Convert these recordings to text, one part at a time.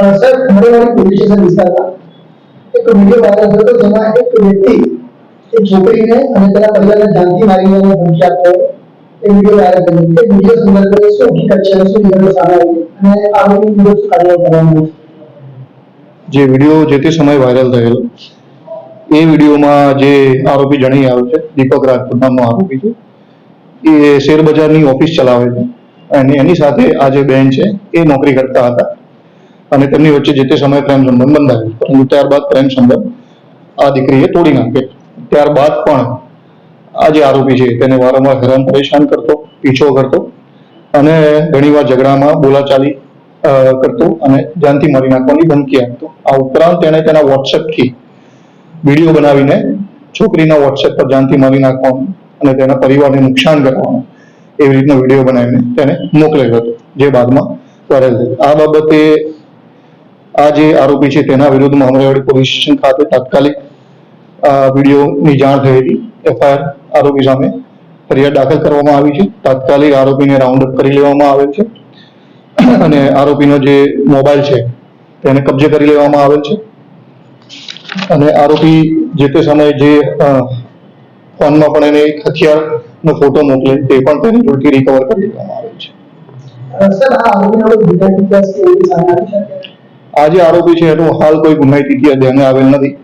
Sir મોરેવાડી police station વિસ્તારમાં એક video viral થયો હતો જેમાં એક વ્યક્તિ એક છોકરીને અને તેના પરિવારને જાનથી મારી દેવાની ધમકી આપતો એ વિડીયો વાયરલ થયો. એ વિડીયો સંદર્ભે શું હકીકત છે, શું વિગતો સામે આવી અને આરોપી વિરુદ્ધ કાર્યવાહી કરવામાં આવી? જે વિડીયો જે તે સમયે વાયરલ થયેલો એ વિડીયોમાં જે આરોપી જણાઈ આવ્યો છે, દીપક રાજપૂત નામનો આરોપી છે, એ શેર બજારની ઓફિસ ચલાવે છે અને એની સાથે આ જે બેન છે એ નોકરી કરતા હતા અને તેમની વચ્ચે જે તે સમયે પ્રેમ સંબંધ બંધાયો, પરંતુ ત્યારબાદ પ્રેમ સંબંધ આ દીકરીએ તોડી નાખ્યો. ત્યારબાદ પણ આ જે આરોપી છે તેને વારંવાર હેરાન પરેશાન કરતો, પીછો કરતો અને ઘણીવાર ઝઘડામાં બોલાચાલી કરતો અને જાનથી મારી નાખવાની ધમકી આપતો. આ ઉપરાંત તેણે તેના વોટ્સએપથી વિડીયો બનાવીને છોકરીના વોટ્સએપ પર જાનથી મારી નાખવાનું અને તેના પરિવારને નુકસાન કરવાનું એવી રીતનો વિડીયો બનાવીને તેને મોકલેલો હતો, જે બાદમાં વાયરલ થયો. આ બાબતે આ જે આરોપી છે તેના વિરુદ્ધમાં અમરાઈવાડી પોલીસ સ્ટેશન ખાતે તાત્કાલિક આ વિડીયોની જાણ થઈ હતી. એફઆઈઆર આરોપી સામે ફરિયાદ દાખલ કરવામાં આવી છે. તાત્કાલિક આરોપીને રાઉન્ડ અપ કરી લેવામાં આવેલ છે અને આરોપીનો જે મોબાઈલ છે તેને કબજે કરી લેવામાં આવેલ છે અને આરોપી જે તે સમયે જે ફોનમાં પણ એને એક હથિયારનો ફોટો મોકલે તે પણ તેની જોડેથી રિકવર કરી લેવામાં આવેલ છે. સર આ આરોપીનો કોઈ ગુનાહિત ઇતિહાસ કે એવી સામે આવી શકે? આ જે આરોપી છે એનો હાલ કોઈ ગુનાહિત ઇતિહાસ ધ્યાને આવેલ નથી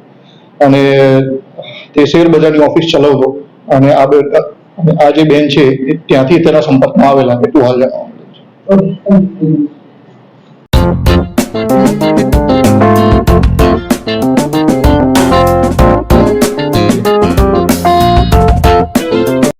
અને તે શેર બજારની ઓફિસ ચલાવતો અને આ જે બેન છે એ ત્યાંથી તેના સંપર્કમાં આવેલા એટલું હાલ જણાવવા મળે છે. Okay, thank you.